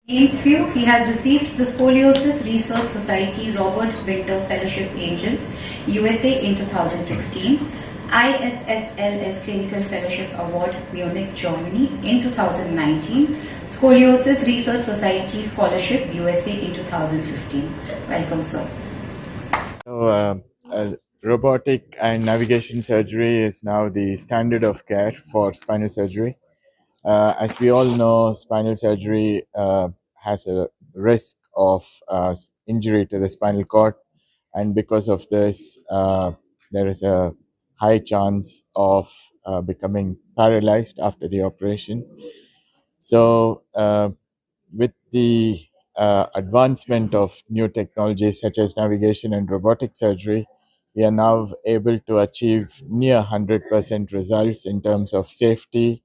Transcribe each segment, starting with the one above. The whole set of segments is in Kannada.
He has received the Scoliosis Research Society Robert Winter Fellowship Angels, USA in 2016, ISSLS Clinical Fellowship Award, Munich, Germany in 2019, Scoliosis Research Society Scholarship, USA in 2015. Welcome, sir. Robotic and navigation surgery is now the standard of care for spinal surgery. As we all know, spinal surgery has a risk of injury to the spinal cord, and because of this, there is a high chance of becoming paralyzed after the operation. So, with the advancement of new technologies such as navigation and robotic surgery, we are now able to achieve near 100% results in terms of safety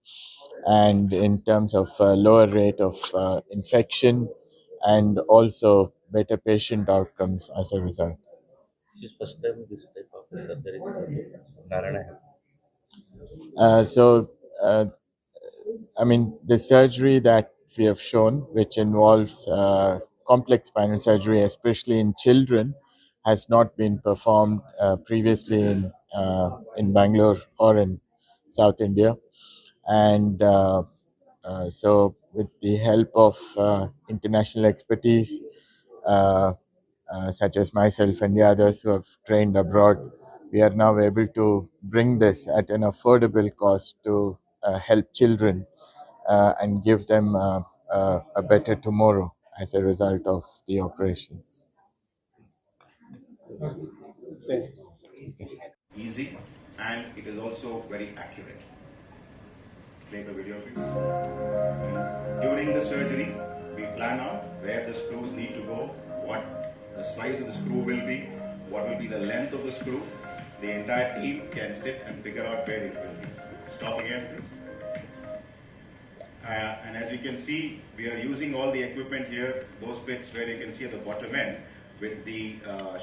and in terms of lower rate of infection and also better patient outcomes as a result. This is first time this type of surgery is Narayana. So, I mean, the surgery that we have shown, which involves complex spinal surgery, especially in children, has not been performed previously in Bangalore or in South India. And so, with the help of international expertise, such as myself and the others who have trained abroad, we are now able to bring this at an affordable cost to help children and give them a better tomorrow as a result of the operations. Easy, and it is also very accurate. Play the video, please. During the surgery, we plan out where the screws need to go, what the size of the screw will be, what will be the length of the screw. The entire team can sit and figure out where it will be. Stop again, please. And as you can see, we are using all the equipment here, those bits where you can see at the bottom end with the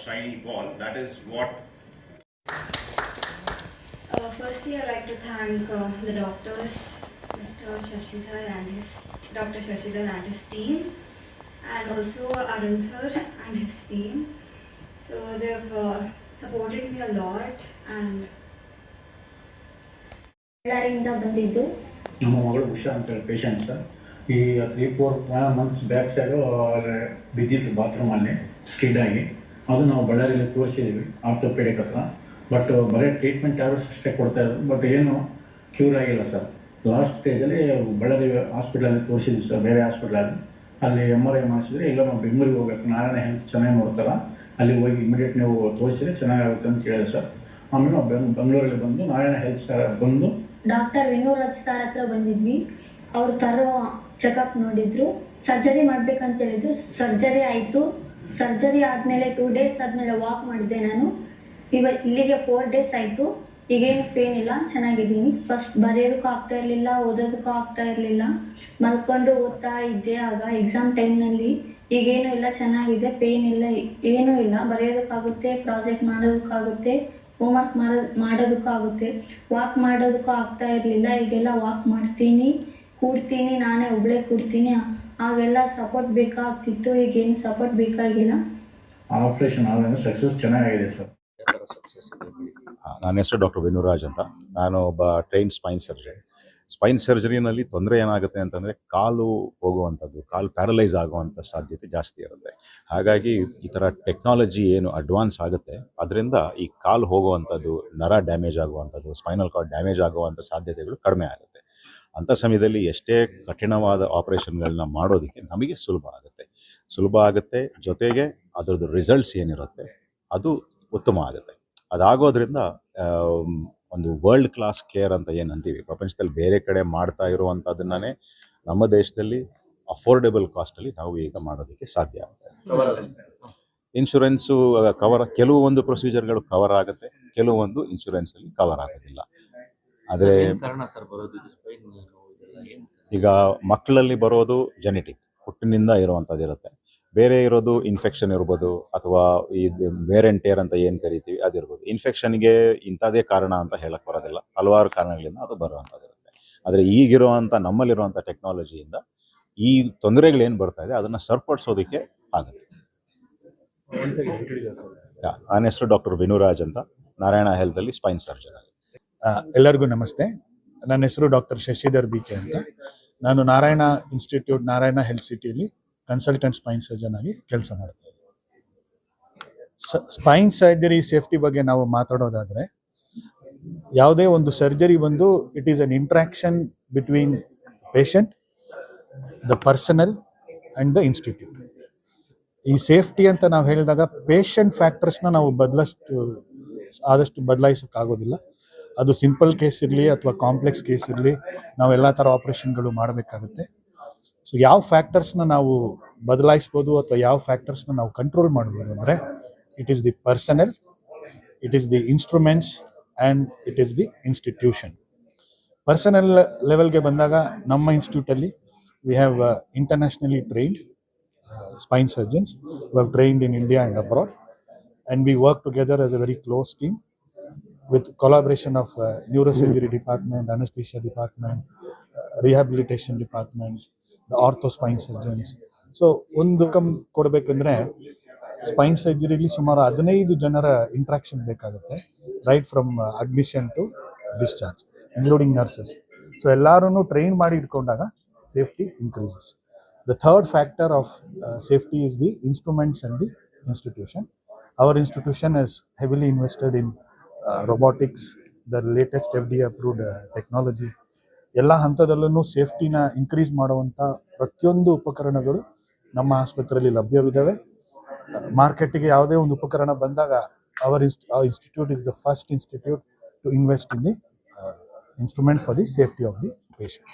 shiny ball. That is what. Firstly, I'd like to thank the doctors, Dr. Shashidhar and his team, and also Arun sir and his team. So they've supported me a lot, and ಬಳ್ಳಾರಿಯಿಂದ ಬಂದಿದ್ದು ನಮ್ಮ ಮಗಳು ಉಷಾ ಅಂತ ಹೇಳಿ ಪೇಷಂಟ್ ಸರ್. ಈ 3-4 ಮಂತ್ಸ್ ಬ್ಯಾಕ್ ಸೈಡು ಬಿದ್ದಿತ್ತು ಬಾತ್ರೂಮಲ್ಲಿ ಸ್ಕಿಡ್ ಆಗಿ. ಅದು ನಾವು ಬಳ್ಳಾರಿಯಲ್ಲಿ ತೋರಿಸಿದ್ದೀವಿ ಆರ್ಥೋಪೆಡಿಕ್ ಹತ್ರ. ಬಟ್ ಬರೀ ಟ್ರೀಟ್ಮೆಂಟ್ ಯಾರು ಅಷ್ಟೇ ಕೊಡ್ತಾ ಇರೋದು, ಬಟ್ ಏನು ಕ್ಯೂರ್ ಆಗಿಲ್ಲ ಸರ್. ಲಾಸ್ಟ್ ಸ್ಟೇಜಲ್ಲಿ ಬಳ್ಳಾರಿ ಹಾಸ್ಪಿಟ್ಲಲ್ಲಿ ತೋರಿಸಿದ್ವಿ ಸರ್, ಬೇರೆ ಹಾಸ್ಪಿಟ್ಲಲ್ಲಿ. ಅಲ್ಲಿ MRI ಮಾಡಿಸಿದ್ರೆ ಇಲ್ಲ ನಾವು ಬೆಂಗಳೂರಿಗೆ ಹೋಗ್ಬೇಕು, ನಾರಾಯಣ ಹೆಲ್ತ್ ಚೆನ್ನಾಗಿ ನೋಡ್ತಾರ, ಅಲ್ಲಿ ಹೋಗಿ ಇಮಿಡಿಯೇಟ್ ನೀವು ತೋರಿಸಿದ್ರೆ ಚೆನ್ನಾಗಾಗುತ್ತೆ ಅಂತ ಕೇಳಿದೆ ಸರ್. ಆಮೇಲೆ ನಾವು ಬೆಂಗಳೂರಲ್ಲಿ ಬಂದು ನಾರಾಯಣ ಹೆಲ್ತ್ ಸರ್ ಬಂದು ಡಾಕ್ಟರ್ ವಿನೋರಾಜ್ ಸರ್ ಹತ್ರ ಬಂದಿದ್ವಿ. ಅವ್ರು ತರೋ ಚೆಕಪ್ ನೋಡಿದ್ರು, ಸರ್ಜರಿ ಮಾಡ್ಬೇಕಂತ ಹೇಳಿದ್ರು. ಸರ್ಜರಿ ಆಯಿತು. ಸರ್ಜರಿ ಆದಮೇಲೆ 2 days ಆದಮೇಲೆ ವಾಕ್ ಮಾಡಿದೆ ನಾನು. ಇಲ್ಲಿಗೆ 4 days ಆಯಿತು. ಈಗೇನು ಪೇನ್ ಇಲ್ಲ, ಚೆನ್ನಾಗಿದ್ದೀನಿ. ಫಸ್ಟ್ ಬರೆಯೋದಕ್ಕೂ ಆಗ್ತಾ ಇರಲಿಲ್ಲ, ಓದೋದಕ್ಕೂ ಆಗ್ತಾ ಇರಲಿಲ್ಲ. ಮಲ್ಕೊಂಡು ಓದ್ತಾ ಇದ್ದೆ ಆಗ ಎಕ್ಸಾಮ್ ಟೈಮ್ನಲ್ಲಿ. ಈಗೇನು ಇಲ್ಲ, ಚೆನ್ನಾಗಿದೆ, ಪೇನ್ ಇಲ್ಲ, ಏನೂ ಇಲ್ಲ. ಬರೆಯೋದಕ್ಕಾಗುತ್ತೆ, ಪ್ರಾಜೆಕ್ಟ್ ಮಾಡೋದಕ್ಕಾಗುತ್ತೆ, ಹೋಮ್ವರ್ಕ್ ಮಾಡೋದಕ್ಕಾಗುತ್ತೆ. ವಾಕ್ ಮಾಡೋದಕ್ಕೂ ಆಗ್ತಾ ಇರಲಿಲ್ಲ. ಈಗೆಲ್ಲ ವಾಕ್ ಮಾಡ್ತೀನಿ, ಕೂಡ್ತೀನಿ, ನಾನೇ ಒಬ್ಬಳೇ ಕೂಡ್ತೀನಿ. ಆಗೆಲ್ಲ ಸಪೋರ್ಟ್ ಬೇಕಾಗ್ತಿತ್ತು, ಈಗೇನು ಸಪೋರ್ಟ್ ಬೇಕಾಗಿಲ್ಲ. ಆಪರೇಷನ್ ಆದ್ಮೇಲೆ ಸಕ್ಸಸ್ ಚೆನ್ನಾಗಿದೆ ಸರ್. ನನ್ನ ಹೆಸರು ಡಾಕ್ಟರ್ ವಿನುರಾಜ್ ಅಂತ. ನಾನು ಒಬ್ಬ ಟ್ರೈನ್ ಸ್ಪೈನ್ ಸರ್ಜನ್. ಸ್ಪೈನ್ ಸರ್ಜರಿನಲ್ಲಿ ತೊಂದರೆ ಏನಾಗುತ್ತೆ ಅಂತಂದರೆ ಕಾಲು ಹೋಗುವಂಥದ್ದು, ಕಾಲು ಪ್ಯಾರಲೈಸ್ ಆಗುವಂಥ ಸಾಧ್ಯತೆ ಜಾಸ್ತಿ ಇರುತ್ತೆ. ಹಾಗಾಗಿ ಈ ಥರ ಟೆಕ್ನಾಲಜಿ ಏನು ಅಡ್ವಾನ್ಸ್ ಆಗುತ್ತೆ ಅದರಿಂದ ಈ ಕಾಲು ಹೋಗುವಂಥದ್ದು, ನರ ಡ್ಯಾಮೇಜ್ ಆಗುವಂಥದ್ದು, ಸ್ಪೈನಲ್ ಕಾರ್ಡ್ ಡ್ಯಾಮೇಜ್ ಆಗುವಂಥ ಸಾಧ್ಯತೆಗಳು ಕಡಿಮೆ ಆಗುತ್ತೆ. ಅಂಥ ಸಮಯದಲ್ಲಿ ಎಷ್ಟೇ ಕಠಿಣವಾದ ಆಪ್ರೇಷನ್ಗಳನ್ನ ಮಾಡೋದಕ್ಕೆ ನಮಗೆ ಸುಲಭ ಆಗುತ್ತೆ. ಜೊತೆಗೆ ಅದರದ್ದು ರಿಸಲ್ಟ್ಸ್ ಏನಿರುತ್ತೆ ಅದು ಉತ್ತಮ ಆಗುತ್ತೆ. ಅದಾಗೋದ್ರಿಂದ ಒಂದು ವರ್ಲ್ಡ್ ಕ್ಲಾಸ್ ಕೇರ್ ಅಂತ ಏನು ಅಂತೀವಿ, ಪ್ರಪಂಚದಲ್ಲಿ ಬೇರೆ ಕಡೆ ಮಾಡ್ತಾ ಇರುವಂಥದ್ದನ್ನೇ ನಮ್ಮ ದೇಶದಲ್ಲಿ ಅಫೋರ್ಡೆಬಲ್ ಕಾಸ್ಟಲ್ಲಿ ನಾವು ಈಗ ಮಾಡೋದಕ್ಕೆ ಸಾಧ್ಯ ಆಗುತ್ತೆ. ಇನ್ಶೂರೆನ್ಸು ಕೆಲವೊಂದು ಪ್ರೊಸೀಜರ್ಗಳು ಕವರ್ ಆಗುತ್ತೆ, ಕೆಲವೊಂದು ಇನ್ಶೂರೆನ್ಸಲ್ಲಿ ಕವರ್ ಆಗೋದಿಲ್ಲ. ಆದರೆ ಈಗ ಮಕ್ಕಳಲ್ಲಿ ಬರೋದು ಜೆನೆಟಿಕ್, ಹುಟ್ಟಿನಿಂದ ಇರುವಂಥದ್ದು ಇರುತ್ತೆ. ಬೇರೆ ಇರೋದು ಇನ್ಫೆಕ್ಷನ್ ಇರ್ಬೋದು, ಅಥವಾ ಈ ವೇರ್ ಆ್ಯಂಡ್ ಟೇರ್ ಅಂತ ಏನು ಕರಿತೀವಿ ಅದಿರ್ಬೋದು. ಇನ್ಫೆಕ್ಷನ್ಗೆ ಇಂಥದ್ದೇ ಕಾರಣ ಅಂತ ಹೇಳಕ್ಕೆ ಬರೋದಿಲ್ಲ, ಹಲವಾರು ಕಾರಣಗಳಿಂದ ಅದು ಬರುವಂಥದ್ದು ಇರುತ್ತೆ. ಆದರೆ ಈಗಿರುವಂಥ ನಮ್ಮಲ್ಲಿರುವಂಥ ಟೆಕ್ನಾಲಜಿಯಿಂದ ಈ ತೊಂದರೆಗಳೇನು ಬರ್ತಾ ಇದೆ ಅದನ್ನು ಸರಿಪಡಿಸೋದಕ್ಕೆ ಆಗುತ್ತೆ. ನನ್ನ ಹೆಸರು ಡಾಕ್ಟರ್ ವಿನುರಾಜ್ ಅಂತ, ನಾರಾಯಣ ಹೆಲ್ತಲ್ಲಿ ಸ್ಪೈನ್ ಸರ್ಜನ್. ಎಲ್ಲರಿಗೂ ನಮಸ್ತೆ. ನನ್ನ ಹೆಸರು ಡಾಕ್ಟರ್ ಶಶಿಧರ್ BK ಅಂತ. ನಾನು ನಾರಾಯಣ ಇನ್ಸ್ಟಿಟ್ಯೂಟ್, ನಾರಾಯಣ ಹೆಲ್ತ್ ಸಿಟಿಯಲ್ಲಿ ಕನ್ಸಲ್ಟೆಂಟ್ ಸ್ಪೈನ್ ಸರ್ಜನ್ ಆಗಿ ಕೆಲಸ ಮಾಡ್ತಾ ಇದ್ದೀನಿ. ಸ್ಪೈನ್ ಸರ್ಜರಿ ಸೇಫ್ಟಿ ಬಗ್ಗೆ ನಾವು ಮಾತಾಡೋದಾದರೆ, ಯಾವುದೇ ಒಂದು ಸರ್ಜರಿ ಬಂದು it is an interaction between patient, the personal and the institute. ಈ ಸೇಫ್ಟಿ ಅಂತ ನಾವು ಹೇಳಿದಾಗ ಪೇಷಂಟ್ ಫ್ಯಾಕ್ಟರ್ಸ್ನ ನಾವು ಆದಷ್ಟು ಬದಲಾಯಿಸೋಕ್ಕಾಗೋದಿಲ್ಲ. ಅದು ಸಿಂಪಲ್ ಕೇಸ್ ಇರಲಿ ಅಥವಾ ಕಾಂಪ್ಲೆಕ್ಸ್ ಕೇಸ್ ಇರಲಿ, ನಾವು ಎಲ್ಲ ಥರ ಆಪ್ರೇಷನ್ಗಳು ಮಾಡಬೇಕಾಗುತ್ತೆ. ಸೊ ಯಾವ ಫ್ಯಾಕ್ಟರ್ಸ್ನ ನಾವು ಬದಲಾಯಿಸ್ಬೋದು ಅಥವಾ ಯಾವ ಫ್ಯಾಕ್ಟರ್ಸ್ನ ನಾವು ಕಂಟ್ರೋಲ್ ಮಾಡ್ಬೋದು ಅಂದರೆ, it is the personnel, it is the instruments and it is the institution. Personnel ಲೆವೆಲ್ಗೆ ಬಂದಾಗ ನಮ್ಮ ಇನ್ಸ್ಟಿಟ್ಯೂಟಲ್ಲಿ we have internationally trained spine surgeons who have trained in India and abroad, and we work together as a very close team with collaboration of neurosurgery department, anesthesia department, rehabilitation department, the ortho spine surgeons. So ಒಂದು ಕೊಡಬೇಕಂದ್ರೆ ಸ್ಪೈನ್ ಸರ್ಜರಿಲಿ ಸುಮಾರು 15 ಜನರ ಇಂಟ್ರಾಕ್ಷನ್ ಬೇಕಾಗುತ್ತೆ, right from admission to discharge, including nurses. So ಎಲ್ಲರೂ ಟ್ರೈನ್ ಮಾಡಿ ಇಟ್ಕೊಂಡಾಗ safety increases. The third factor of safety is the instruments and the institution. Our institution has heavily invested in robotics, the latest FDA approved technology. ಎಲ್ಲ ಹಂತದಲ್ಲೂ ಸೇಫ್ಟಿನ ಇನ್ಕ್ರೀಸ್ ಮಾಡುವಂಥ ಪ್ರತಿಯೊಂದು ಉಪಕರಣಗಳು ನಮ್ಮ ಆಸ್ಪತ್ರೆಯಲ್ಲಿ ಲಭ್ಯವಿದ್ದಾವೆ. ಮಾರ್ಕೆಟಿಗೆ ಯಾವುದೇ ಒಂದು ಉಪಕರಣ ಬಂದಾಗ our institute is the first institute to invest in the instrument for the safety of the patient.